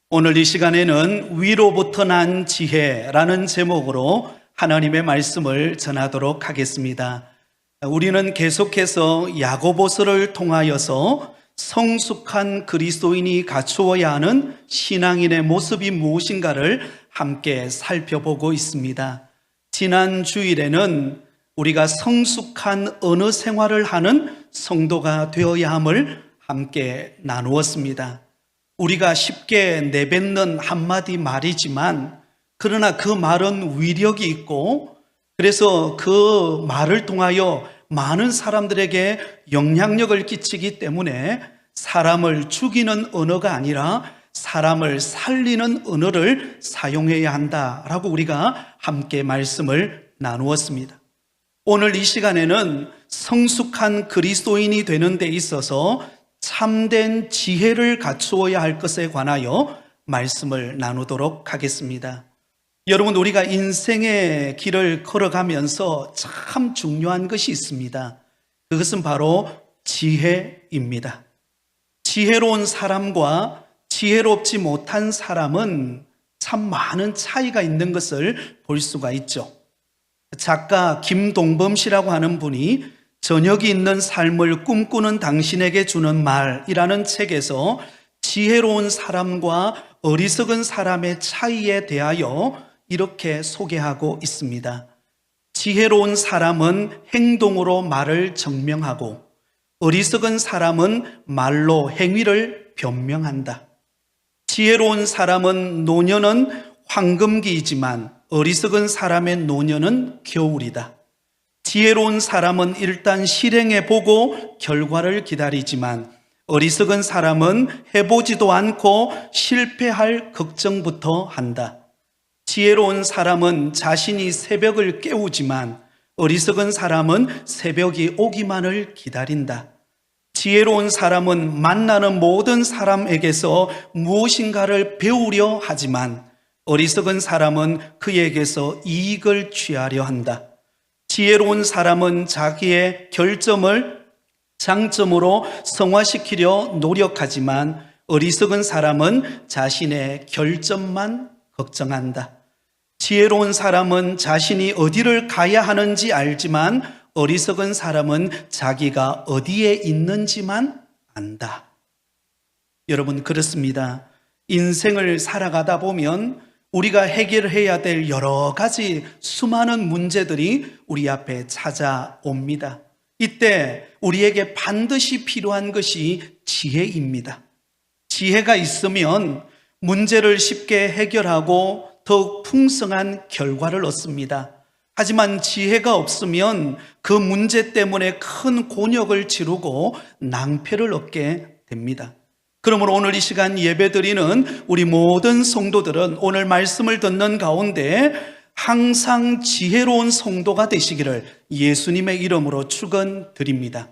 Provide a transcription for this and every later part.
오늘 이 시간에는 위로부터 난 지혜라는 제목으로 하나님의 말씀을 전하도록 하겠습니다. 우리는 계속해서 야고보서를 통하여서 성숙한 그리스도인이 갖추어야 하는 신앙인의 모습이 무엇인가를 함께 살펴보고 있습니다. 지난 주일에는 우리가 성숙한 언어 생활을 하는 성도가 되어야 함을 함께 나누었습니다. 우리가 쉽게 내뱉는 한마디 말이지만 그러나 그 말은 위력이 있고 그래서 그 말을 통하여 많은 사람들에게 영향력을 끼치기 때문에 사람을 죽이는 언어가 아니라 사람을 살리는 언어를 사용해야 한다라고 우리가 함께 말씀을 나누었습니다. 오늘 이 시간에는 성숙한 그리스도인이 되는 데 있어서 참된 지혜를 갖추어야 할 것에 관하여 말씀을 나누도록 하겠습니다. 여러분, 우리가 인생의 길을 걸어가면서 참 중요한 것이 있습니다. 그것은 바로 지혜입니다. 지혜로운 사람과 지혜롭지 못한 사람은 참 많은 차이가 있는 것을 볼 수가 있죠. 작가 김동범 씨라고 하는 분이 저녁이 있는 삶을 꿈꾸는 당신에게 주는 말이라는 책에서 지혜로운 사람과 어리석은 사람의 차이에 대하여 이렇게 소개하고 있습니다. 지혜로운 사람은 행동으로 말을 증명하고 어리석은 사람은 말로 행위를 변명한다. 지혜로운 사람은 노년은 황금기이지만 어리석은 사람의 노년은 겨울이다. 지혜로운 사람은 일단 실행해 보고 결과를 기다리지만 어리석은 사람은 해보지도 않고 실패할 걱정부터 한다. 지혜로운 사람은 자신이 새벽을 깨우지만 어리석은 사람은 새벽이 오기만을 기다린다. 지혜로운 사람은 만나는 모든 사람에게서 무엇인가를 배우려 하지만 어리석은 사람은 그에게서 이익을 취하려 한다. 지혜로운 사람은 자기의 결점을 장점으로 성화시키려 노력하지만 어리석은 사람은 자신의 결점만 걱정한다. 지혜로운 사람은 자신이 어디를 가야 하는지 알지만 어리석은 사람은 자기가 어디에 있는지만 안다. 여러분, 그렇습니다. 인생을 살아가다 보면 우리가 해결해야 될 여러 가지 수많은 문제들이 우리 앞에 찾아옵니다. 이때 우리에게 반드시 필요한 것이 지혜입니다. 지혜가 있으면 문제를 쉽게 해결하고 더욱 풍성한 결과를 얻습니다. 하지만 지혜가 없으면 그 문제 때문에 큰 곤욕을 치르고 낭패를 얻게 됩니다. 그러므로 오늘 이 시간 예배드리는 우리 모든 성도들은 오늘 말씀을 듣는 가운데 항상 지혜로운 성도가 되시기를 예수님의 이름으로 축원드립니다.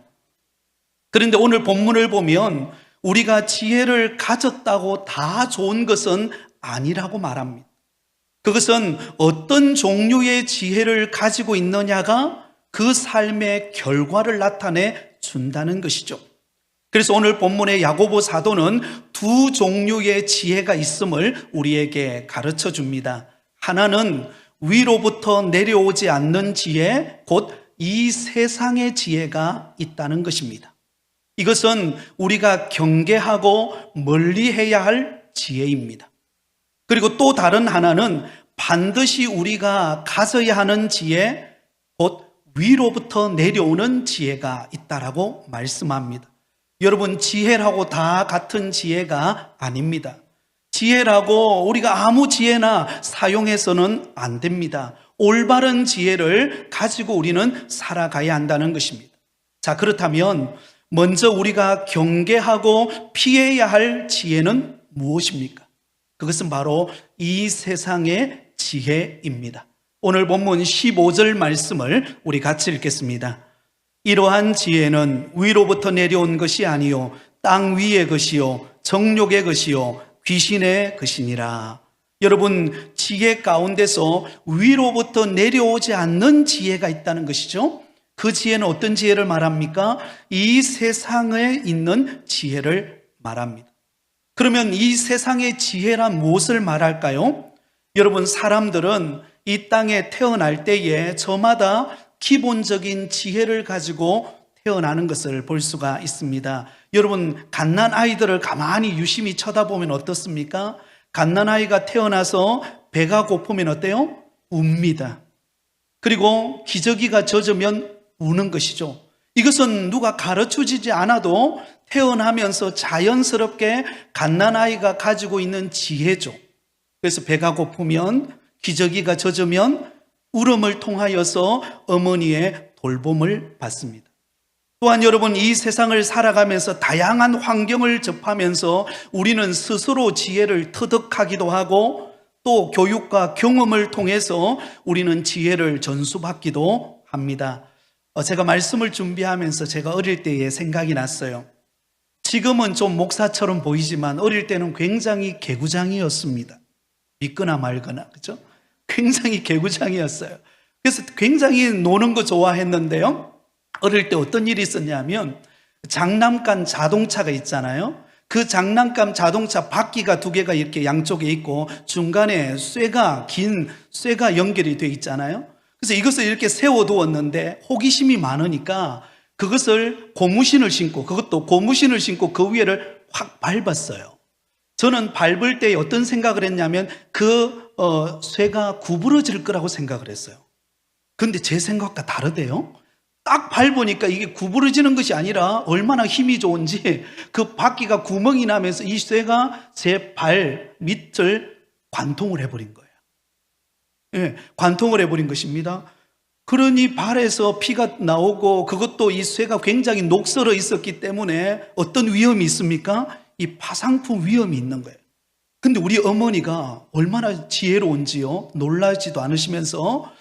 그런데 오늘 본문을 보면 우리가 지혜를 가졌다고 다 좋은 것은 아니라고 말합니다. 그것은 어떤 종류의 지혜를 가지고 있느냐가 그 삶의 결과를 나타내 준다는 것이죠. 그래서 오늘 본문의 야고보 사도는 두 종류의 지혜가 있음을 우리에게 가르쳐 줍니다. 하나는 위로부터 내려오지 않는 지혜, 곧 이 세상의 지혜가 있다는 것입니다. 이것은 우리가 경계하고 멀리해야 할 지혜입니다. 그리고 또 다른 하나는 반드시 우리가 가져야 하는 지혜, 곧 위로부터 내려오는 지혜가 있다라고 말씀합니다. 여러분, 지혜라고 다 같은 지혜가 아닙니다. 지혜라고 우리가 아무 지혜나 사용해서는 안 됩니다. 올바른 지혜를 가지고 우리는 살아가야 한다는 것입니다. 자, 그렇다면 먼저 우리가 경계하고 피해야 할 지혜는 무엇입니까? 그것은 바로 이 세상의 지혜입니다. 오늘 본문 15절 말씀을 우리 같이 읽겠습니다. 이러한 지혜는 위로부터 내려온 것이 아니요 땅 위의 것이요 정욕의 것이요 귀신의 것이니라. 여러분, 지혜 가운데서 위로부터 내려오지 않는 지혜가 있다는 것이죠. 그 지혜는 어떤 지혜를 말합니까? 이 세상에 있는 지혜를 말합니다. 그러면 이 세상의 지혜란 무엇을 말할까요? 여러분, 사람들은 이 땅에 태어날 때에 저마다 기본적인 지혜를 가지고 태어나는 것을 볼 수가 있습니다. 여러분, 갓난 아이들을 가만히 유심히 쳐다보면 어떻습니까? 갓난 아이가 태어나서 배가 고프면 어때요? 웁니다. 그리고 기저귀가 젖으면 우는 것이죠. 이것은 누가 가르쳐주지 않아도 태어나면서 자연스럽게 갓난아이가 가지고 있는 지혜죠. 그래서 배가 고프면, 기저귀가 젖으면 울음을 통하여서 어머니의 돌봄을 받습니다. 또한 여러분, 이 세상을 살아가면서 다양한 환경을 접하면서 우리는 스스로 지혜를 터득하기도 하고 또 교육과 경험을 통해서 우리는 지혜를 전수받기도 합니다. 제가 말씀을 준비하면서 제가 어릴 때의 생각이 났어요. 지금은 좀 목사처럼 보이지만 어릴 때는 굉장히 개구장이었습니다. 믿거나 말거나, 그죠? 굉장히 개구장이었어요. 그래서 굉장히 노는 거 좋아했는데요. 어릴 때 어떤 일이 있었냐면 장난감 자동차가 있잖아요. 그 장난감 자동차 바퀴가 두 개가 이렇게 양쪽에 있고 중간에 긴 쇠가 연결이 되어 있잖아요. 그래서 이것을 이렇게 세워두었는데 호기심이 많으니까 그것을 고무신을 신고 그 위에를 확 밟았어요. 저는 밟을 때 어떤 생각을 했냐면 쇠가 구부러질 거라고 생각을 했어요. 그런데 제 생각과 다르대요. 딱 밟으니까 이게 구부러지는 것이 아니라 얼마나 힘이 좋은지 그 바퀴가 구멍이 나면서 이 쇠가 제 발 밑을 관통을 해버린 거예요. 예, 관통을 해버린 것입니다. 그러니 발에서 피가 나오고 그것도 이 쇠가 굉장히 녹슬어 있었기 때문에 어떤 위험이 있습니까? 이 파상풍 위험이 있는 거예요. 근데 우리 어머니가 얼마나 지혜로운지요. 놀라지도 않으시면서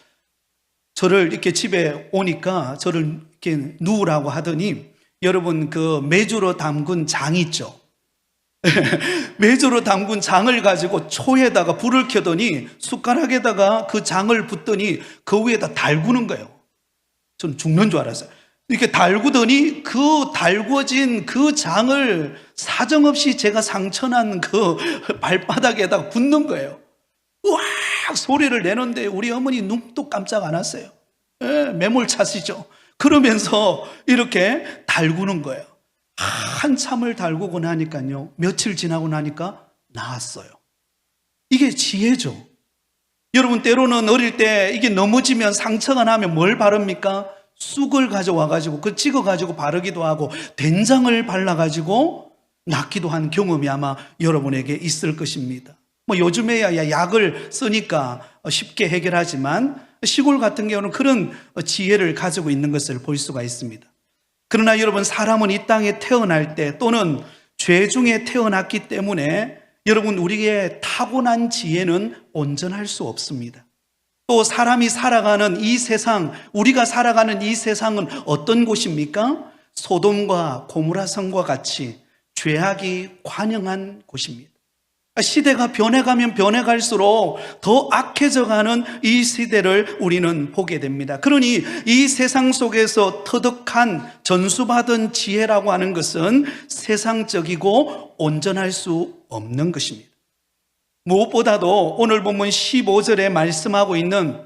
저를 이렇게 집에 오니까 저를 이렇게 누우라고 하더니 여러분 그 메주로 담근 장 있죠. 메주로 담근 장을 가지고 초에다가 불을 켜더니 숟가락에다가 그 장을 붓더니 그 위에다 달구는 거예요. 전 죽는 줄 알았어요. 이렇게 달구더니 그 달구어진 그 장을 사정없이 제가 상처난 그 발바닥에다가 붓는 거예요. 으악 소리를 내는데 우리 어머니 눈도 깜짝 안 왔어요. 매몰차시죠. 그러면서 이렇게 달구는 거예요. 한참을 달구고 나니까요, 며칠 지나고 나니까 나았어요. 이게 지혜죠. 여러분, 때로는 어릴 때 이게 넘어지면 상처가 나면 뭘 바릅니까? 쑥을 가져와가지고 그 찍어가지고 바르기도 하고 된장을 발라가지고 낫기도 한 경험이 아마 여러분에게 있을 것입니다. 요즘에야 약을 쓰니까 쉽게 해결하지만 시골 같은 경우는 그런 지혜를 가지고 있는 것을 볼 수가 있습니다. 그러나 여러분, 사람은 이 땅에 태어날 때 또는 죄 중에 태어났기 때문에 여러분, 우리의 타고난 지혜는 온전할 수 없습니다. 또 사람이 살아가는 이 세상, 우리가 살아가는 이 세상은 어떤 곳입니까? 소돔과 고모라 성과 같이 죄악이 관영한 곳입니다. 시대가 변해가면 변해갈수록 더 악해져가는 이 시대를 우리는 보게 됩니다. 그러니 이 세상 속에서 터득한 전수받은 지혜라고 하는 것은 세상적이고 온전할 수 없는 것입니다. 무엇보다도 오늘 본문 15절에 말씀하고 있는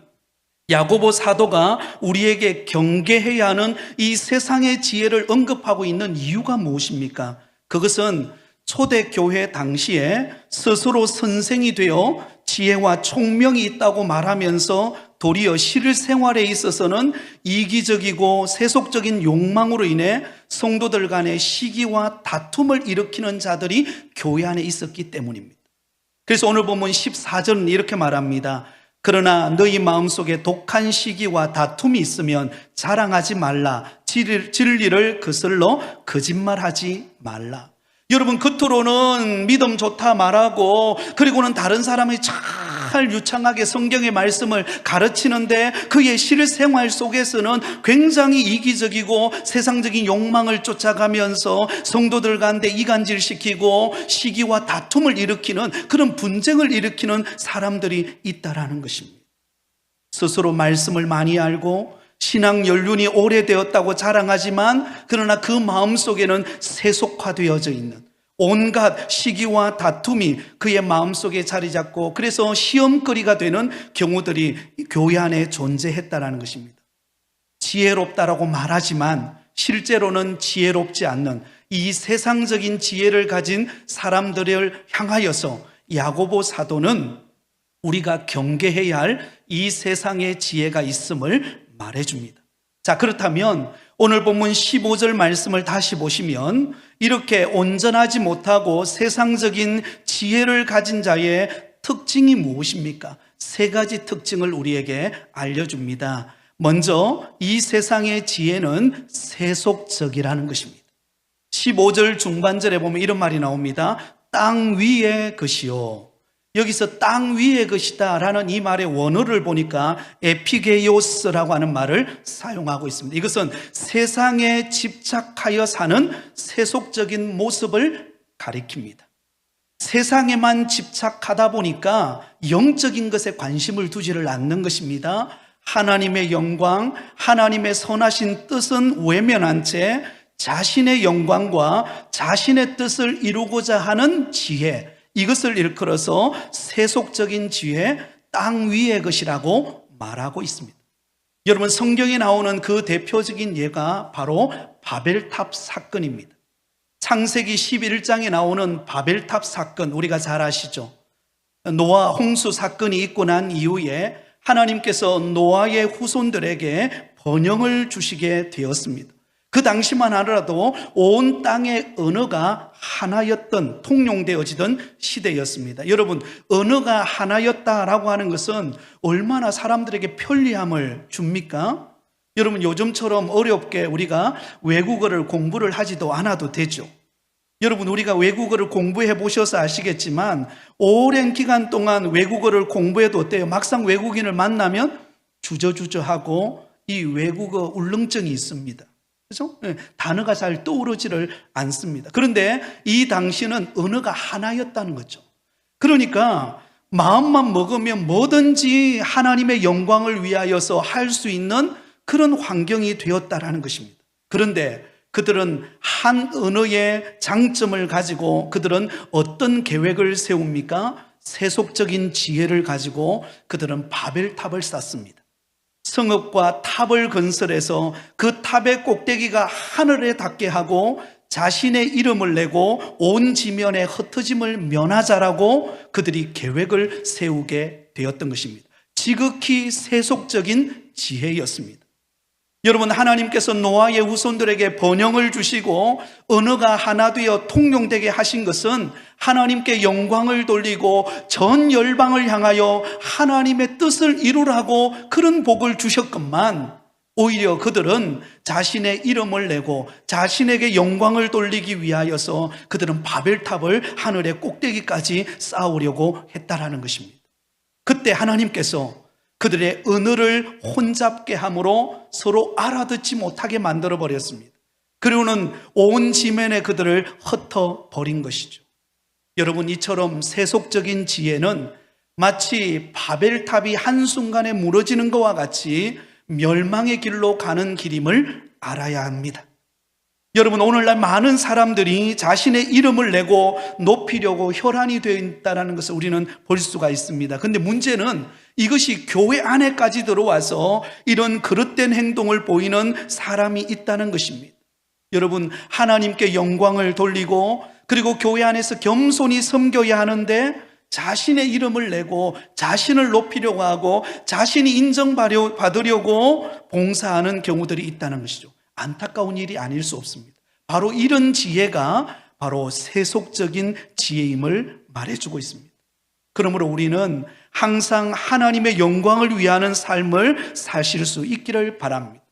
야고보 사도가 우리에게 경계해야 하는 이 세상의 지혜를 언급하고 있는 이유가 무엇입니까? 그것은 초대교회 당시에 스스로 선생이 되어 지혜와 총명이 있다고 말하면서 도리어 실생활에 있어서는 이기적이고 세속적인 욕망으로 인해 성도들 간의 시기와 다툼을 일으키는 자들이 교회 안에 있었기 때문입니다. 그래서 오늘 보면 14절은 이렇게 말합니다. 그러나 너희 마음속에 독한 시기와 다툼이 있으면 자랑하지 말라. 진리를 거슬러 거짓말하지 말라. 여러분, 겉으로는 믿음 좋다 말하고 그리고는 다른 사람이 잘 유창하게 성경의 말씀을 가르치는데 그의 실생활 속에서는 굉장히 이기적이고 세상적인 욕망을 쫓아가면서 성도들 가운데 이간질시키고 시기와 다툼을 일으키는 그런 분쟁을 일으키는 사람들이 있다라는 것입니다. 스스로 말씀을 많이 알고 신앙 연륜이 오래되었다고 자랑하지만 그러나 그 마음속에는 세속화되어져 있는 온갖 시기와 다툼이 그의 마음속에 자리 잡고 그래서 시험거리가 되는 경우들이 교회 안에 존재했다라는 것입니다. 지혜롭다라고 말하지만 실제로는 지혜롭지 않는 이 세상적인 지혜를 가진 사람들을 향하여서 야고보 사도는 우리가 경계해야 할 이 세상의 지혜가 있음을 말해줍니다. 자, 그렇다면 오늘 본문 15절 말씀을 다시 보시면 이렇게 온전하지 못하고 세상적인 지혜를 가진 자의 특징이 무엇입니까? 세 가지 특징을 우리에게 알려줍니다. 먼저 이 세상의 지혜는 세속적이라는 것입니다. 15절 중반절에 보면 이런 말이 나옵니다. 땅 위의 것이요. 여기서 땅 위의 것이다 라는 이 말의 원어를 보니까 에피게이오스라고 하는 말을 사용하고 있습니다. 이것은 세상에 집착하여 사는 세속적인 모습을 가리킵니다. 세상에만 집착하다 보니까 영적인 것에 관심을 두지를 않는 것입니다. 하나님의 영광, 하나님의 선하신 뜻은 외면한 채 자신의 영광과 자신의 뜻을 이루고자 하는 지혜, 이것을 일컬어서 세속적인 지혜, 땅 위의 것이라고 말하고 있습니다. 여러분, 성경에 나오는 그 대표적인 예가 바로 바벨탑 사건입니다. 창세기 11장에 나오는 바벨탑 사건, 우리가 잘 아시죠? 노아 홍수 사건이 있고 난 이후에 하나님께서 노아의 후손들에게 번영을 주시게 되었습니다. 그 당시만 하더라도 온 땅의 언어가 하나였던, 통용되어지던 시대였습니다. 여러분, 언어가 하나였다라고 하는 것은 얼마나 사람들에게 편리함을 줍니까? 여러분, 요즘처럼 어렵게 우리가 외국어를 공부를 하지도 않아도 되죠. 여러분, 우리가 외국어를 공부해 보셔서 아시겠지만 오랜 기간 동안 외국어를 공부해도 어때요? 막상 외국인을 만나면 주저주저하고 이 외국어 울렁증이 있습니다. 그렇죠? 단어가 잘 떠오르지를 않습니다. 그런데 이 당시는 언어가 하나였다는 거죠. 그러니까 마음만 먹으면 뭐든지 하나님의 영광을 위하여서 할 수 있는 그런 환경이 되었다라는 것입니다. 그런데 그들은 한 언어의 장점을 가지고 그들은 어떤 계획을 세웁니까? 세속적인 지혜를 가지고 그들은 바벨탑을 쌓습니다. 성읍과 탑을 건설해서 그 탑의 꼭대기가 하늘에 닿게 하고 자신의 이름을 내고 온 지면에 흩어짐을 면하자라고 그들이 계획을 세우게 되었던 것입니다. 지극히 세속적인 지혜였습니다. 여러분, 하나님께서 노아의 후손들에게 번영을 주시고 언어가 하나 되어 통용되게 하신 것은 하나님께 영광을 돌리고 전 열방을 향하여 하나님의 뜻을 이루라고 그런 복을 주셨건만 오히려 그들은 자신의 이름을 내고 자신에게 영광을 돌리기 위하여서 그들은 바벨탑을 하늘의 꼭대기까지 쌓으려고 했다라는 것입니다. 그때 하나님께서 그들의 언어를 혼잡게 함으로 서로 알아듣지 못하게 만들어 버렸습니다. 그리고는 온 지면에 그들을 흩어버린 것이죠. 여러분, 이처럼 세속적인 지혜는 마치 바벨탑이 한순간에 무너지는 것과 같이 멸망의 길로 가는 길임을 알아야 합니다. 여러분, 오늘날 많은 사람들이 자신의 이름을 내고 높이려고 혈안이 되어 있다는 것을 우리는 볼 수가 있습니다. 그런데 문제는 이것이 교회 안에까지 들어와서 이런 그릇된 행동을 보이는 사람이 있다는 것입니다. 여러분, 하나님께 영광을 돌리고 그리고 교회 안에서 겸손히 섬겨야 하는데 자신의 이름을 내고 자신을 높이려고 하고 자신이 인정받으려고 봉사하는 경우들이 있다는 것이죠. 안타까운 일이 아닐 수 없습니다. 바로 이런 지혜가 바로 세속적인 지혜임을 말해주고 있습니다. 그러므로 우리는 항상 하나님의 영광을 위하는 삶을 사실 수 있기를 바랍니다.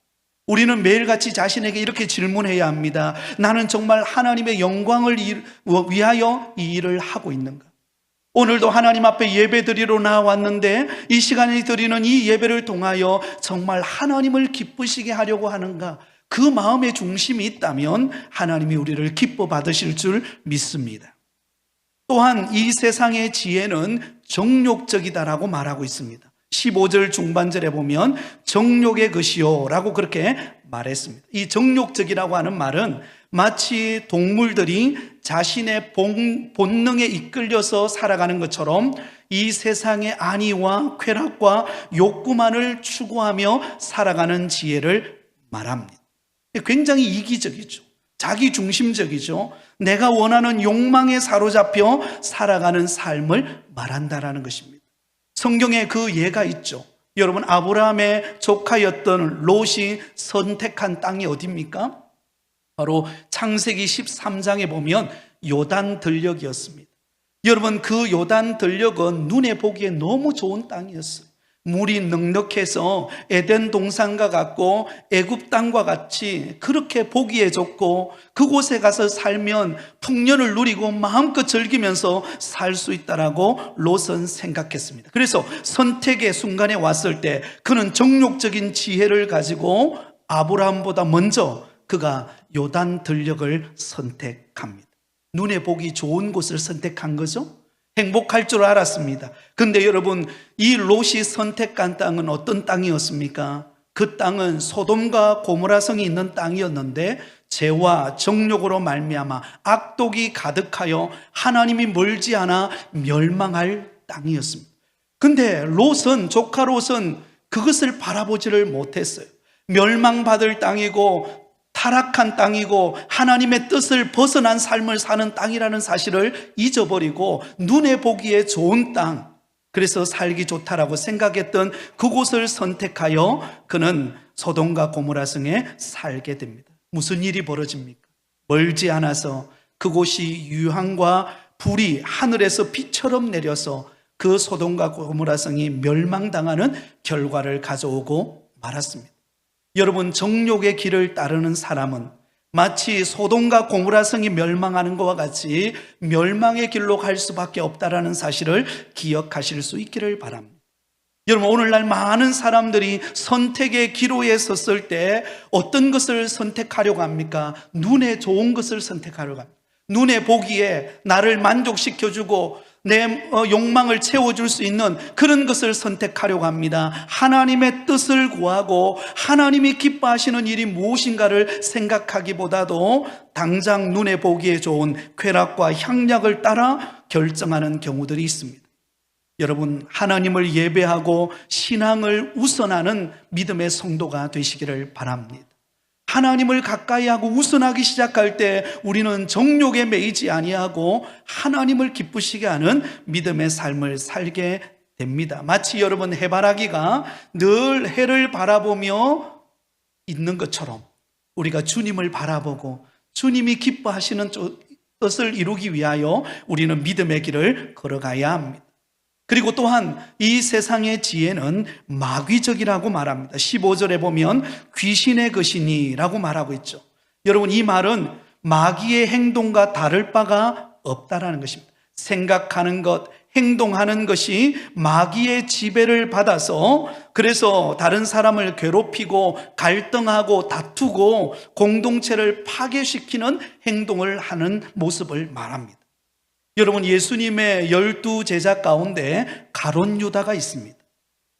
우리는 매일같이 자신에게 이렇게 질문해야 합니다. 나는 정말 하나님의 영광을 위하여 이 일을 하고 있는가? 오늘도 하나님 앞에 예배드리러 나왔는데 이 시간에 드리는 이 예배를 통하여 정말 하나님을 기쁘시게 하려고 하는가? 그 마음의 중심이 있다면 하나님이 우리를 기뻐 받으실 줄 믿습니다. 또한 이 세상의 지혜는 정욕적이다라고 말하고 있습니다. 15절 중반절에 보면 정욕의 것이요 라고 그렇게 말했습니다. 이 정욕적이라고 하는 말은 마치 동물들이 자신의 본능에 이끌려서 살아가는 것처럼 이 세상의 안위와 쾌락과 욕구만을 추구하며 살아가는 지혜를 말합니다. 굉장히 이기적이죠. 자기중심적이죠. 내가 원하는 욕망에 사로잡혀 살아가는 삶을 말한다라는 것입니다. 성경에 그 예가 있죠. 여러분, 아브라함의 조카였던 롯이 선택한 땅이 어디입니까? 바로 창세기 13장에 보면 요단 들녘이었습니다. 여러분, 그 요단 들녘은 눈에 보기에 너무 좋은 땅이었어요. 물이 넉넉해서 에덴 동산과 같고 애굽 땅과 같이 그렇게 보기에 좋고 그곳에 가서 살면 풍년을 누리고 마음껏 즐기면서 살 수 있다라고 롯은 생각했습니다. 그래서 선택의 순간에 왔을 때 그는 정욕적인 지혜를 가지고 아브라함보다 먼저 그가 요단 들녘을 선택합니다. 눈에 보기 좋은 곳을 선택한 거죠. 행복할 줄 알았습니다. 근데 여러분, 이 롯이 선택한 땅은 어떤 땅이었습니까? 그 땅은 소돔과 고모라 성이 있는 땅이었는데 죄와 정욕으로 말미암아 악독이 가득하여 하나님이 멀지 않아 멸망할 땅이었습니다. 근데 롯은, 조카 롯은 그것을 바라보지를 못했어요. 멸망받을 땅이고 타락한 땅이고 하나님의 뜻을 벗어난 삶을 사는 땅이라는 사실을 잊어버리고 눈에 보기에 좋은 땅, 그래서 살기 좋다라고 생각했던 그곳을 선택하여 그는 소돔과 고모라 성에 살게 됩니다. 무슨 일이 벌어집니까? 멀지 않아서 그곳이 유황과 불이 하늘에서 비처럼 내려서 그 소돔과 고모라 성이 멸망당하는 결과를 가져오고 말았습니다. 여러분, 정욕의 길을 따르는 사람은 마치 소돔과 고모라 성이 멸망하는 것과 같이 멸망의 길로 갈 수밖에 없다라는 사실을 기억하실 수 있기를 바랍니다. 여러분, 오늘날 많은 사람들이 선택의 기로에 섰을 때 어떤 것을 선택하려고 합니까? 눈에 좋은 것을 선택하려고 합니다. 눈에 보기에 나를 만족시켜주고 내 욕망을 채워줄 수 있는 그런 것을 선택하려고 합니다. 하나님의 뜻을 구하고 하나님이 기뻐하시는 일이 무엇인가를 생각하기보다도 당장 눈에 보기에 좋은 쾌락과 향락을 따라 결정하는 경우들이 있습니다. 여러분, 하나님을 예배하고 신앙을 우선하는 믿음의 성도가 되시기를 바랍니다. 하나님을 가까이 하고 우선하기 시작할 때 우리는 정욕에 매이지 아니하고 하나님을 기쁘시게 하는 믿음의 삶을 살게 됩니다. 마치 여러분, 해바라기가 늘 해를 바라보며 있는 것처럼 우리가 주님을 바라보고 주님이 기뻐하시는 뜻을 이루기 위하여 우리는 믿음의 길을 걸어가야 합니다. 그리고 또한 이 세상의 지혜는 마귀적이라고 말합니다. 15절에 보면 귀신의 것이니라고 말하고 있죠. 여러분, 이 말은 마귀의 행동과 다를 바가 없다라는 것입니다. 생각하는 것, 행동하는 것이 마귀의 지배를 받아서 그래서 다른 사람을 괴롭히고 갈등하고 다투고 공동체를 파괴시키는 행동을 하는 모습을 말합니다. 여러분, 예수님의 12제자 가운데 가룟 유다가 있습니다.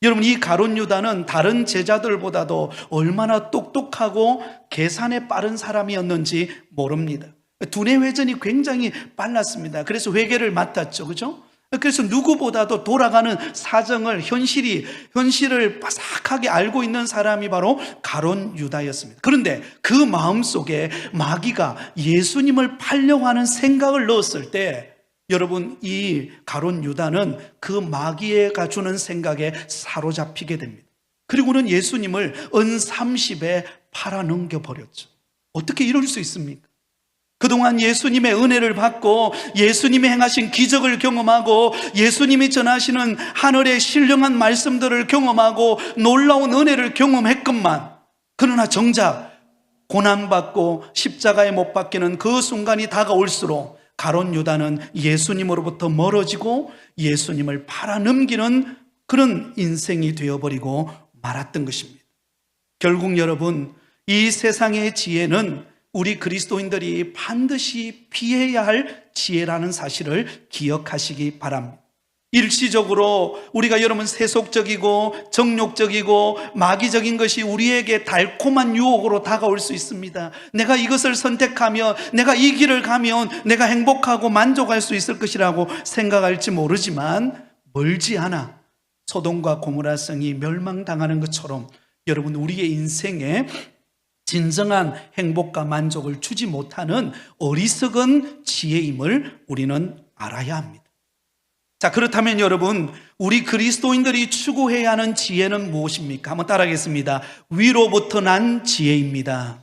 여러분, 이 가룟 유다는 다른 제자들보다도 얼마나 똑똑하고 계산에 빠른 사람이었는지 모릅니다. 두뇌 회전이 굉장히 빨랐습니다. 그래서 회개를 맡았죠. 그죠? 그래서 누구보다도 돌아가는 사정을, 현실을 바삭하게 알고 있는 사람이 바로 가룟 유다였습니다. 그런데 그 마음속에 마귀가 예수님을 팔려고 하는 생각을 넣었을 때 여러분, 이 가룟 유다는 그 마귀가 주는 생각에 사로잡히게 됩니다. 그리고는 예수님을 은 30에 팔아넘겨 버렸죠. 어떻게 이럴 수 있습니까? 그동안 예수님의 은혜를 받고 예수님이 행하신 기적을 경험하고 예수님이 전하시는 하늘의 신령한 말씀들을 경험하고 놀라운 은혜를 경험했건만, 그러나 정작 고난받고 십자가에 못 박히는 그 순간이 다가올수록 가룟 유다는 예수님으로부터 멀어지고 예수님을 팔아넘기는 그런 인생이 되어버리고 말았던 것입니다. 결국 여러분, 이 세상의 지혜는 우리 그리스도인들이 반드시 피해야 할 지혜라는 사실을 기억하시기 바랍니다. 일시적으로 우리가 여러분 세속적이고 정욕적이고 마귀적인 것이 우리에게 달콤한 유혹으로 다가올 수 있습니다. 내가 이것을 선택하면, 내가 이 길을 가면 내가 행복하고 만족할 수 있을 것이라고 생각할지 모르지만 멀지 않아 소돔과 고모라 성이 멸망당하는 것처럼 여러분 우리의 인생에 진정한 행복과 만족을 주지 못하는 어리석은 지혜임을 우리는 알아야 합니다. 자, 그렇다면 여러분, 우리 그리스도인들이 추구해야 하는 지혜는 무엇입니까? 한번 따라하겠습니다. 위로부터 난 지혜입니다.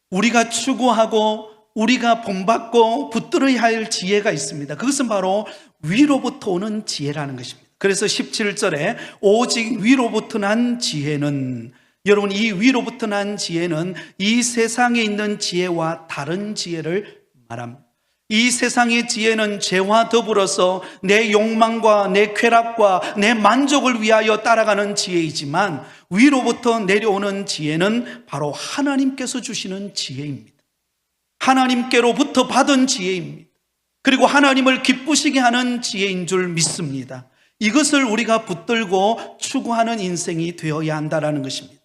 우리가 추구하고 우리가 본받고 붙들어야 할 지혜가 있습니다. 그것은 바로 위로부터 오는 지혜라는 것입니다. 그래서 17절에 오직 위로부터 난 지혜는, 여러분 이 위로부터 난 지혜는 이 세상에 있는 지혜와 다른 지혜를 말합니다. 이 세상의 지혜는 죄와 더불어서 내 욕망과 내 쾌락과 내 만족을 위하여 따라가는 지혜이지만 위로부터 내려오는 지혜는 바로 하나님께서 주시는 지혜입니다. 하나님께로부터 받은 지혜입니다. 그리고 하나님을 기쁘시게 하는 지혜인 줄 믿습니다. 이것을 우리가 붙들고 추구하는 인생이 되어야 한다는 것입니다.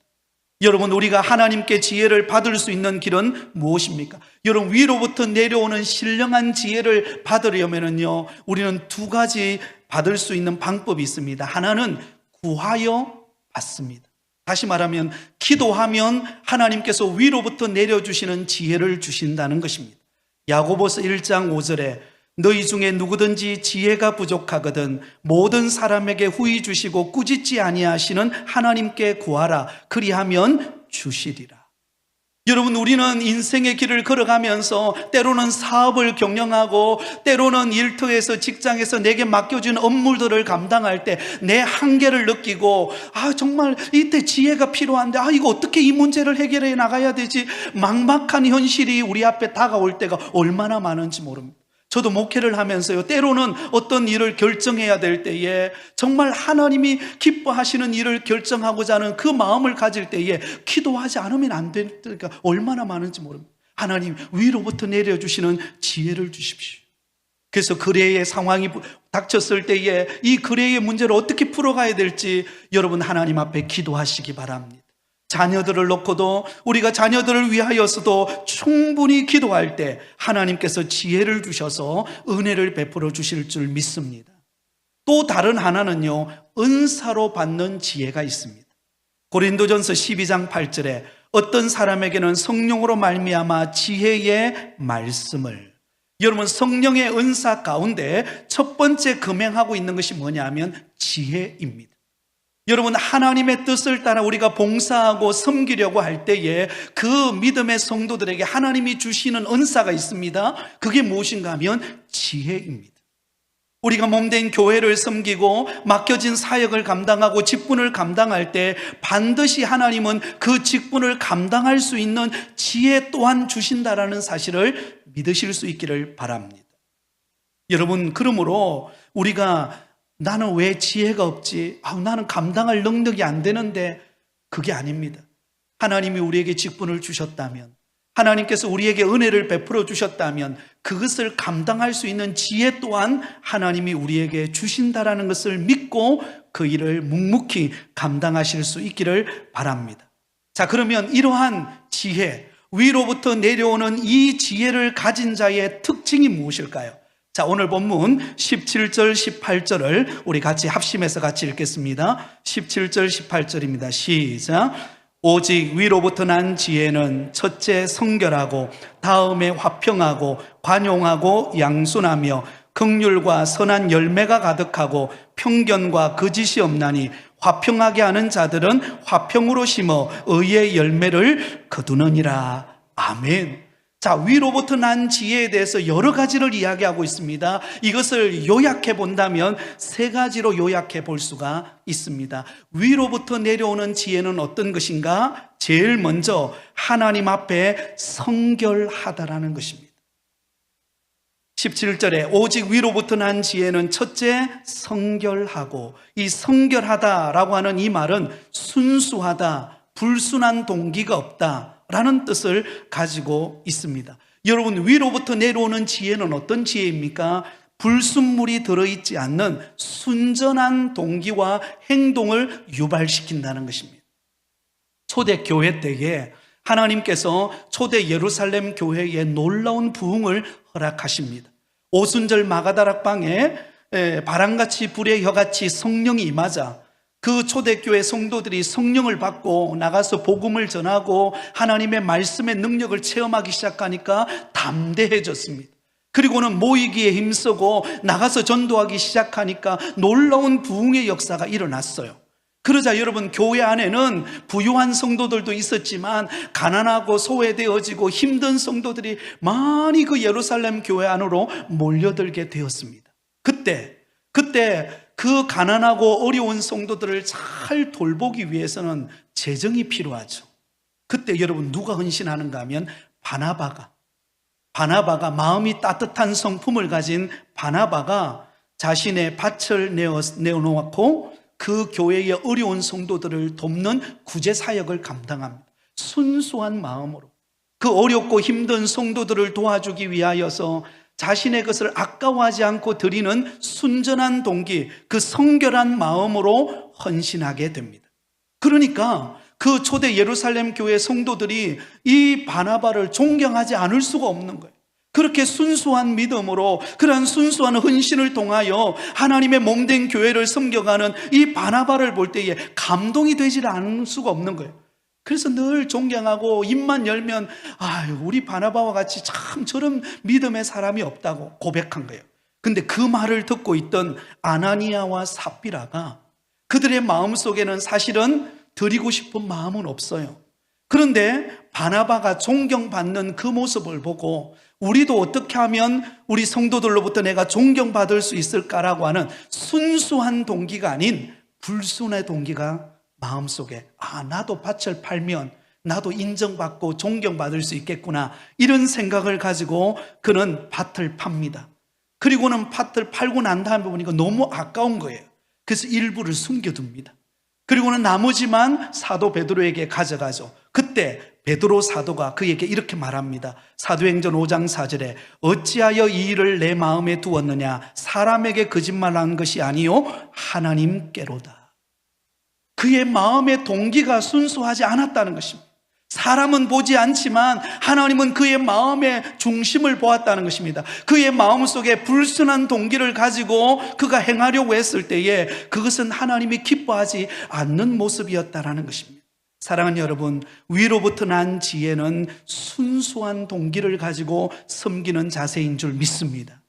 여러분, 우리가 하나님께 지혜를 받을 수 있는 길은 무엇입니까? 여러분, 위로부터 내려오는 신령한 지혜를 받으려면요, 우리는 두 가지 받을 수 있는 방법이 있습니다. 하나는 구하여 받습니다. 다시 말하면 기도하면 하나님께서 위로부터 내려주시는 지혜를 주신다는 것입니다. 야고보서 1장 5절에 너희 중에 누구든지 지혜가 부족하거든 모든 사람에게 후히 주시고 꾸짖지 아니하시는 하나님께 구하라. 그리하면 주시리라. 여러분, 우리는 인생의 길을 걸어가면서 때로는 사업을 경영하고 때로는 일터에서 직장에서 내게 맡겨진 업무들을 감당할 때 내 한계를 느끼고 정말 이때 지혜가 필요한데 이거 어떻게 이 문제를 해결해 나가야 되지? 막막한 현실이 우리 앞에 다가올 때가 얼마나 많은지 모릅니다. 저도 목회를 하면서요, 때로는 어떤 일을 결정해야 될 때에 정말 하나님이 기뻐하시는 일을 결정하고자 하는 그 마음을 가질 때에 기도하지 않으면 안 될 때가 얼마나 많은지 모릅니다. 하나님 위로부터 내려주시는 지혜를 주십시오. 그래서 거래의 상황이 닥쳤을 때에 이 거래의 문제를 어떻게 풀어가야 될지 여러분 하나님 앞에 기도하시기 바랍니다. 자녀들을 놓고도 우리가 자녀들을 위하여서도 충분히 기도할 때 하나님께서 지혜를 주셔서 은혜를 베풀어 주실 줄 믿습니다. 또 다른 하나는요, 은사로 받는 지혜가 있습니다. 고린도전서 12장 8절에 어떤 사람에게는 성령으로 말미암아 지혜의 말씀을, 여러분 성령의 은사 가운데 첫 번째 금행하고 있는 것이 뭐냐면 지혜입니다. 여러분, 하나님의 뜻을 따라 우리가 봉사하고 섬기려고 할 때에 그 믿음의 성도들에게 하나님이 주시는 은사가 있습니다. 그게 무엇인가 하면 지혜입니다. 우리가 몸된 교회를 섬기고 맡겨진 사역을 감당하고 직분을 감당할 때 반드시 하나님은 그 직분을 감당할 수 있는 지혜 또한 주신다라는 사실을 믿으실 수 있기를 바랍니다. 여러분, 그러므로 우리가 나는 왜 지혜가 없지? 나는 감당할 능력이 안 되는데, 그게 아닙니다. 하나님이 우리에게 직분을 주셨다면, 하나님께서 우리에게 은혜를 베풀어 주셨다면 그것을 감당할 수 있는 지혜 또한 하나님이 우리에게 주신다라는 것을 믿고 그 일을 묵묵히 감당하실 수 있기를 바랍니다. 자, 그러면 이러한 지혜, 위로부터 내려오는 이 지혜를 가진 자의 특징이 무엇일까요? 자, 오늘 본문 17절, 18절을 우리 같이 합심해서 같이 읽겠습니다. 17절, 18절입니다. 시작. 오직 위로부터 난 지혜는 첫째 성결하고 다음에 화평하고 관용하고 양순하며 긍휼과 선한 열매가 가득하고 편견과 거짓이 없나니 화평하게 하는 자들은 화평으로 심어 의의 열매를 거두느니라. 아멘. 자, 위로부터 난 지혜에 대해서 여러 가지를 이야기하고 있습니다. 이것을 요약해 본다면 세 가지로 요약해 볼 수가 있습니다. 위로부터 내려오는 지혜는 어떤 것인가? 제일 먼저 하나님 앞에 성결하다라는 것입니다. 17절에 오직 위로부터 난 지혜는 첫째 성결하고, 이 성결하다라고 하는 이 말은 순수하다, 불순한 동기가 없다 라는 뜻을 가지고 있습니다. 여러분, 위로부터 내려오는 지혜는 어떤 지혜입니까? 불순물이 들어있지 않는 순전한 동기와 행동을 유발시킨다는 것입니다. 초대교회 때에 하나님께서 초대 예루살렘 교회에 놀라운 부흥을 허락하십니다. 오순절 마가다락방에 바람같이 불의 혀같이 성령이 임하자 그 초대교회 성도들이 성령을 받고 나가서 복음을 전하고 하나님의 말씀의 능력을 체험하기 시작하니까 담대해졌습니다. 그리고는 모이기에 힘쓰고 나가서 전도하기 시작하니까 놀라운 부흥의 역사가 일어났어요. 그러자 여러분, 교회 안에는 부유한 성도들도 있었지만 가난하고 소외되어지고 힘든 성도들이 많이 그 예루살렘 교회 안으로 몰려들게 되었습니다. 그때 그 가난하고 어려운 성도들을 잘 돌보기 위해서는 재정이 필요하죠. 그때 여러분 누가 헌신하는가 하면 바나바가 마음이 따뜻한 성품을 가진 바나바가 자신의 밭을 내어놓고 그 교회의 어려운 성도들을 돕는 구제 사역을 감당합니다. 순수한 마음으로 그 어렵고 힘든 성도들을 도와주기 위하여서 자신의 것을 아까워하지 않고 드리는 순전한 동기, 그 성결한 마음으로 헌신하게 됩니다. 그러니까 그 초대 예루살렘 교회 성도들이 이 바나바를 존경하지 않을 수가 없는 거예요. 그렇게 순수한 믿음으로 그러한 순수한 헌신을 통하여 하나님의 몸된 교회를 섬겨가는 이 바나바를 볼 때에 감동이 되지 않을 수가 없는 거예요. 그래서 늘 존경하고 입만 열면 우리 바나바와 같이 참 저런 믿음의 사람이 없다고 고백한 거예요. 근데 그 말을 듣고 있던 아나니아와 삽비라가 그들의 마음속에는 사실은 드리고 싶은 마음은 없어요. 그런데 바나바가 존경받는 그 모습을 보고 우리도 어떻게 하면 우리 성도들로부터 내가 존경받을 수 있을까라고 하는 순수한 동기가 아닌 불순의 동기가 마음속에 나도 밭을 팔면 나도 인정받고 존경받을 수 있겠구나, 이런 생각을 가지고 그는 밭을 팝니다. 그리고는 밭을 팔고 난 다음에 보니까 너무 아까운 거예요. 그래서 일부를 숨겨둡니다. 그리고는 나머지만 사도 베드로에게 가져가죠. 그때 베드로 사도가 그에게 이렇게 말합니다. 사도행전 5장 4절에 어찌하여 이 일을 내 마음에 두었느냐, 사람에게 거짓말한 것이 아니요 하나님께로다. 그의 마음의 동기가 순수하지 않았다는 것입니다. 사람은 보지 않지만 하나님은 그의 마음의 중심을 보았다는 것입니다. 그의 마음속에 불순한 동기를 가지고 그가 행하려고 했을 때에 그것은 하나님이 기뻐하지 않는 모습이었다는 것입니다. 사랑하는 여러분, 위로부터 난 지혜는 순수한 동기를 가지고 섬기는 자세인 줄 믿습니다.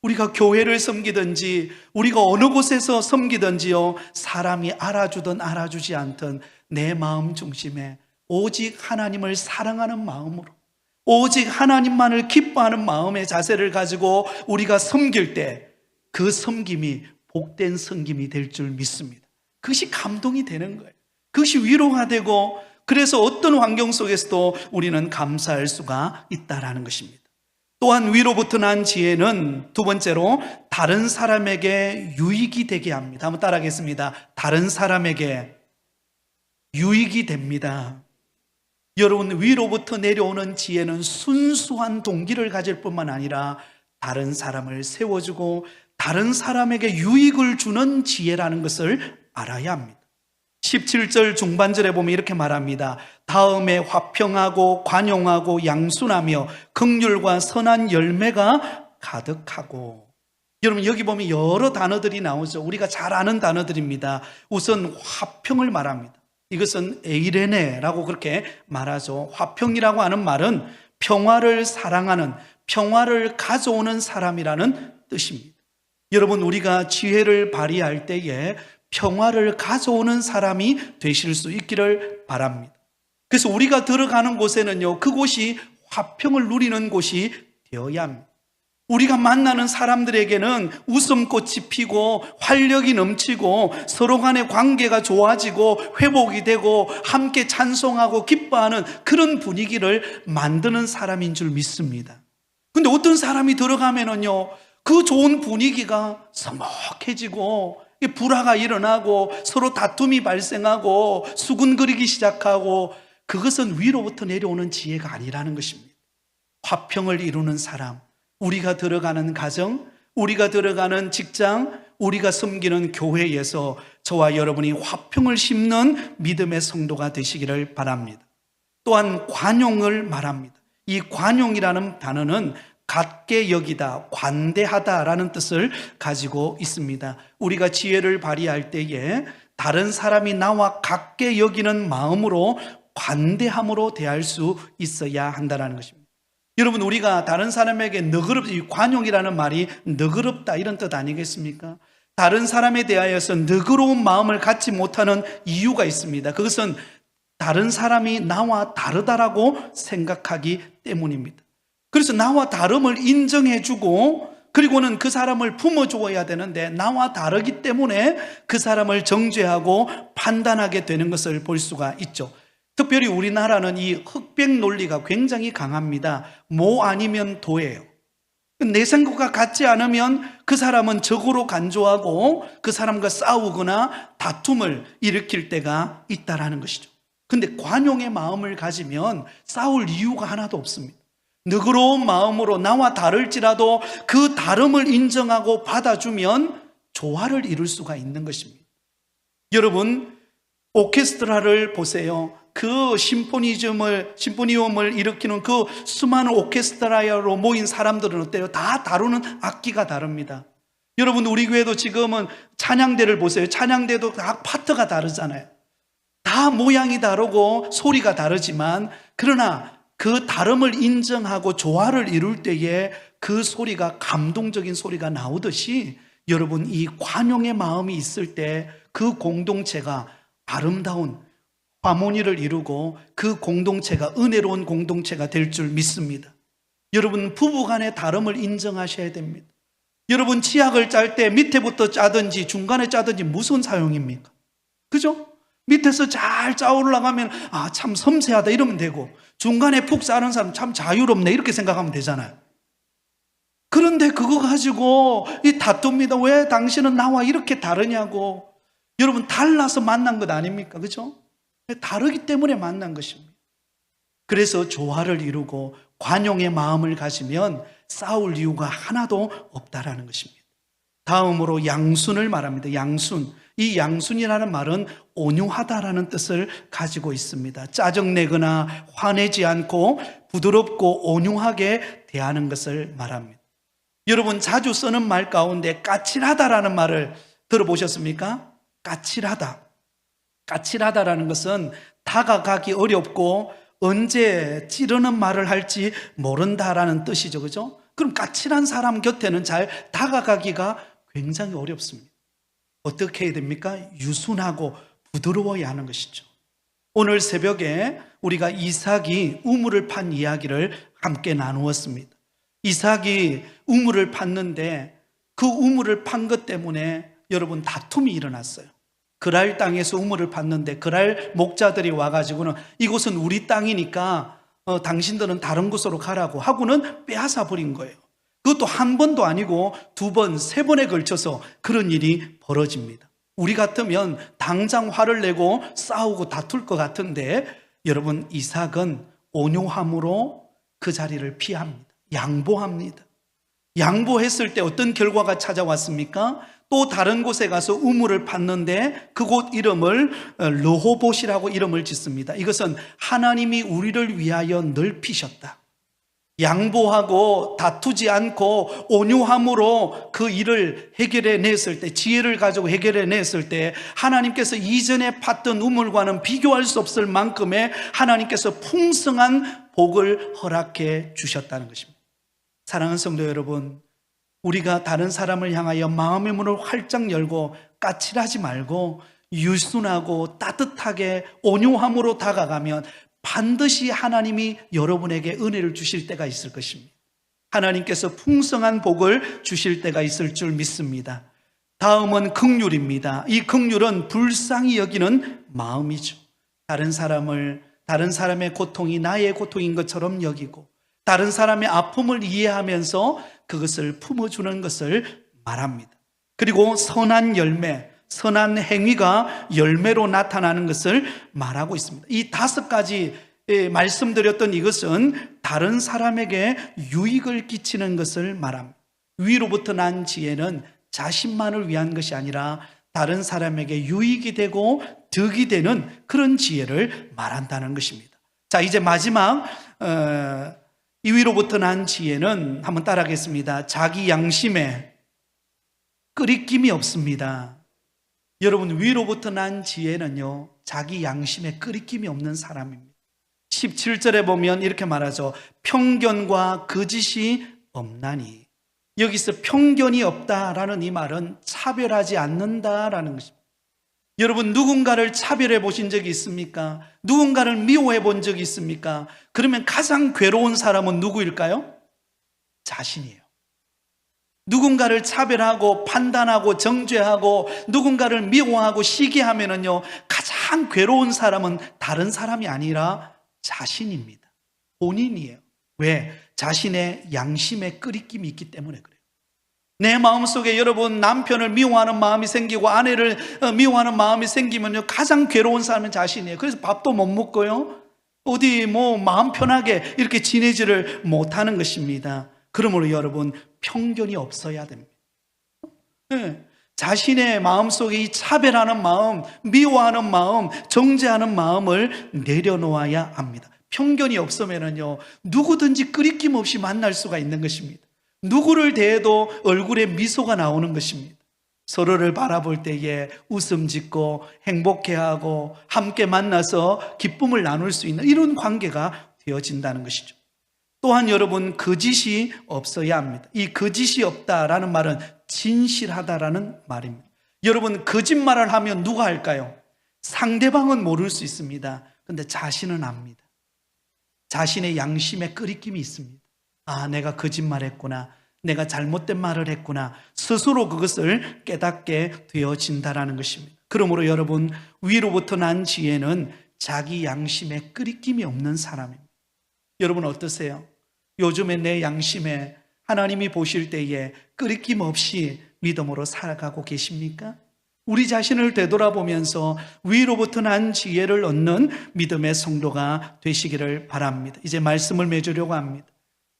우리가 교회를 섬기든지 우리가 어느 곳에서 섬기든지요, 사람이 알아주든 알아주지 않든 내 마음 중심에 오직 하나님을 사랑하는 마음으로, 오직 하나님만을 기뻐하는 마음의 자세를 가지고 우리가 섬길 때 그 섬김이 복된 섬김이 될 줄 믿습니다. 그것이 감동이 되는 거예요. 그것이 위로가 되고, 그래서 어떤 환경 속에서도 우리는 감사할 수가 있다는 것입니다. 또한 위로부터 난 지혜는 두 번째로 다른 사람에게 유익이 되게 합니다. 한번 따라하겠습니다. 다른 사람에게 유익이 됩니다. 여러분, 위로부터 내려오는 지혜는 순수한 동기를 가질 뿐만 아니라 다른 사람을 세워주고 다른 사람에게 유익을 주는 지혜라는 것을 알아야 합니다. 17절 중반절에 보면 이렇게 말합니다. 다음에 화평하고 관용하고 양순하며 긍휼과 선한 열매가 가득하고. 여러분, 여기 보면 여러 단어들이 나오죠. 우리가 잘 아는 단어들입니다. 우선 화평을 말합니다. 이것은 에이레네라고 그렇게 말하죠. 화평이라고 하는 말은 평화를 사랑하는, 평화를 가져오는 사람이라는 뜻입니다. 여러분, 우리가 지혜를 발휘할 때에 평화를 가져오는 사람이 되실 수 있기를 바랍니다. 그래서 우리가 들어가는 곳에는요, 그곳이 화평을 누리는 곳이 되어야 합니다. 우리가 만나는 사람들에게는 웃음꽃이 피고 활력이 넘치고 서로 간의 관계가 좋아지고 회복이 되고 함께 찬송하고 기뻐하는 그런 분위기를 만드는 사람인 줄 믿습니다. 근데 어떤 사람이 들어가면은요, 그 좋은 분위기가 서먹해지고 불화가 일어나고 서로 다툼이 발생하고 수군거리기 시작하고, 그것은 위로부터 내려오는 지혜가 아니라는 것입니다. 화평을 이루는 사람, 우리가 들어가는 가정, 우리가 들어가는 직장, 우리가 섬기는 교회에서 저와 여러분이 화평을 심는 믿음의 성도가 되시기를 바랍니다. 또한 관용을 말합니다. 이 관용이라는 단어는 갖게 여기다, 관대하다라는 뜻을 가지고 있습니다. 우리가 지혜를 발휘할 때에 다른 사람이 나와 갖게 여기는 마음으로 관대함으로 대할 수 있어야 한다는 것입니다. 여러분, 우리가 다른 사람에게 이 관용이라는 말이 너그럽다 이런 뜻 아니겠습니까? 다른 사람에 대하여서 너그러운 마음을 갖지 못하는 이유가 있습니다. 그것은 다른 사람이 나와 다르다라고 생각하기 때문입니다. 그래서 나와 다름을 인정해주고 그리고는 그 사람을 품어주어야 되는데 나와 다르기 때문에 그 사람을 정죄하고 판단하게 되는 것을 볼 수가 있죠. 특별히 우리나라는 이 흑백 논리가 굉장히 강합니다. 모 아니면 도예요. 내 생각과 같지 않으면 그 사람은 적으로 간주하고 그 사람과 싸우거나 다툼을 일으킬 때가 있다라는 것이죠. 근데 관용의 마음을 가지면 싸울 이유가 하나도 없습니다. 너그러운 마음으로 나와 다를지라도 그 다름을 인정하고 받아주면 조화를 이룰 수가 있는 것입니다. 여러분, 오케스트라를 보세요. 그 심포니움을 일으키는 그 수많은 오케스트라로 모인 사람들은 어때요? 다 다루는 악기가 다릅니다. 여러분, 우리 교회도 지금은 찬양대를 보세요. 찬양대도 다 파트가 다르잖아요. 다 모양이 다르고 소리가 다르지만 그러나 그 다름을 인정하고 조화를 이룰 때에 그 소리가 감동적인 소리가 나오듯이 여러분, 이 관용의 마음이 있을 때 그 공동체가 아름다운 하모니를 이루고 그 공동체가 은혜로운 공동체가 될 줄 믿습니다. 여러분, 부부간의 다름을 인정하셔야 됩니다. 여러분, 치약을 짤 때 밑에부터 짜든지 중간에 짜든지 무슨 사용입니까? 그죠? 밑에서 잘 짜 올라가면 참 섬세하다 이러면 되고 중간에 푹 짜는 사람 참 자유롭네 이렇게 생각하면 되잖아요. 그런데 그거 가지고 이 다툽니다. 왜 당신은 나와 이렇게 다르냐고. 여러분, 달라서 만난 것 아닙니까? 그죠? 다르기 때문에 만난 것입니다. 그래서 조화를 이루고 관용의 마음을 가지면 싸울 이유가 하나도 없다라는 것입니다. 다음으로 양순을 말합니다. 양순. 이 양순이라는 말은 온유하다라는 뜻을 가지고 있습니다. 짜증내거나 화내지 않고 부드럽고 온유하게 대하는 것을 말합니다. 여러분, 자주 쓰는 말 가운데 까칠하다라는 말을 들어보셨습니까? 까칠하다. 까칠하다라는 것은 다가가기 어렵고 언제 찌르는 말을 할지 모른다라는 뜻이죠. 그죠? 그럼 까칠한 사람 곁에는 잘 다가가기가 굉장히 어렵습니다. 어떻게 해야 됩니까? 유순하고 부드러워야 하는 것이죠. 오늘 새벽에 우리가 이삭이 우물을 판 이야기를 함께 나누었습니다. 이삭이 우물을 팠는데 그 우물을 판 것 때문에 여러분 다툼이 일어났어요. 그랄 땅에서 우물을 팠는데 그랄 목자들이 와가지고는 이곳은 우리 땅이니까 당신들은 다른 곳으로 가라고 하고는 빼앗아 버린 거예요. 그것도 한 번도 아니고 두 번, 세 번에 걸쳐서 그런 일이 벌어집니다. 우리 같으면 당장 화를 내고 싸우고 다툴 것 같은데 여러분, 이삭은 온유함으로 그 자리를 피합니다. 양보합니다. 양보했을 때 어떤 결과가 찾아왔습니까? 또 다른 곳에 가서 우물을 팠는데 그곳 이름을 르호봇이라고 이름을 짓습니다. 이것은 하나님이 우리를 위하여 넓히셨다. 양보하고 다투지 않고 온유함으로 그 일을 해결해 냈을 때, 지혜를 가지고 해결해 냈을 때 하나님께서 이전에 팠던 우물과는 비교할 수 없을 만큼의 하나님께서 풍성한 복을 허락해 주셨다는 것입니다. 사랑하는 성도 여러분, 우리가 다른 사람을 향하여 마음의 문을 활짝 열고 까칠하지 말고 유순하고 따뜻하게 온유함으로 다가가면 반드시 하나님이 여러분에게 은혜를 주실 때가 있을 것입니다. 하나님께서 풍성한 복을 주실 때가 있을 줄 믿습니다. 다음은 긍휼입니다. 이 긍휼은 불쌍히 여기는 마음이죠. 다른 사람의 고통이 나의 고통인 것처럼 여기고 다른 사람의 아픔을 이해하면서 그것을 품어주는 것을 말합니다. 그리고 선한 열매, 선한 행위가 열매로 나타나는 것을 말하고 있습니다. 이 5가지 말씀드렸던 이것은 다른 사람에게 유익을 끼치는 것을 말합니다. 위로부터 난 지혜는 자신만을 위한 것이 아니라 다른 사람에게 유익이 되고 득이 되는 그런 지혜를 말한다는 것입니다. 자, 이제 마지막 이 위로부터 난 지혜는 한번 따라하겠습니다. 자기 양심에 끄리낌이 없습니다. 여러분, 위로부터 난 지혜는요, 자기 양심에 끄리낌이 없는 사람입니다. 17절에 보면 이렇게 말하죠. 편견과 거짓이 없나니. 여기서 편견이 없다라는 이 말은 차별하지 않는다라는 것입니다. 여러분, 누군가를 차별해 보신 적이 있습니까? 누군가를 미워해 본 적이 있습니까? 그러면 가장 괴로운 사람은 누구일까요? 자신이에요. 누군가를 차별하고 판단하고 정죄하고 누군가를 미워하고 시기하면은요, 가장 괴로운 사람은 다른 사람이 아니라 자신입니다. 본인이에요. 왜? 자신의 양심에 끄리낌이 있기 때문에 그래요. 내 마음속에 여러분 남편을 미워하는 마음이 생기고 아내를 미워하는 마음이 생기면요, 가장 괴로운 사람은 자신이에요. 그래서 밥도 못 먹고요, 어디 마음 편하게 이렇게 지내지를 못하는 것입니다. 그러므로 여러분, 편견이 없어야 됩니다. 네. 자신의 마음속에 이 차별하는 마음, 미워하는 마음, 정죄하는 마음을 내려놓아야 합니다. 편견이 없으면요, 누구든지 끄리낌 없이 만날 수가 있는 것입니다. 누구를 대해도 얼굴에 미소가 나오는 것입니다. 서로를 바라볼 때에 웃음 짓고 행복해하고 함께 만나서 기쁨을 나눌 수 있는 이런 관계가 되어진다는 것이죠. 또한 여러분, 거짓이 없어야 합니다. 이 거짓이 없다라는 말은 진실하다라는 말입니다. 여러분, 거짓말을 하면 누가 할까요? 상대방은 모를 수 있습니다. 그런데 자신은 압니다. 자신의 양심에 끄리낌이 있습니다. 아, 내가 거짓말했구나, 내가 잘못된 말을 했구나, 스스로 그것을 깨닫게 되어진다라는 것입니다. 그러므로 여러분, 위로부터 난 지혜는 자기 양심에 끄리낌이 없는 사람입니다. 여러분 어떠세요? 요즘에 내 양심에 하나님이 보실 때에 끄리낌 없이 믿음으로 살아가고 계십니까? 우리 자신을 되돌아보면서 위로부터 난 지혜를 얻는 믿음의 성도가 되시기를 바랍니다. 이제 말씀을 맺으려고 합니다.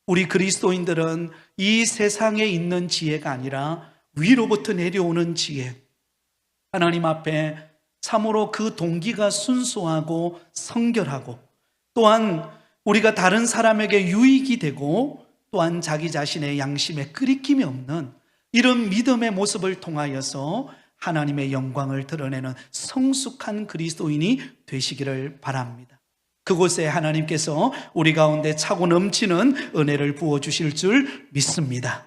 우리 그리스도인들은 이 세상에 있는 지혜가 아니라 위로부터 내려오는 지혜, 하나님 앞에 참으로 그 동기가 순수하고 성결하고, 또한 우리가 다른 사람에게 유익이 되고, 또한 자기 자신의 양심에 끄리낌이 없는 이런 믿음의 모습을 통하여서 하나님의 영광을 드러내는 성숙한 그리스도인이 되시기를 바랍니다. 그곳에 하나님께서 우리 가운데 차고 넘치는 은혜를 부어주실 줄 믿습니다.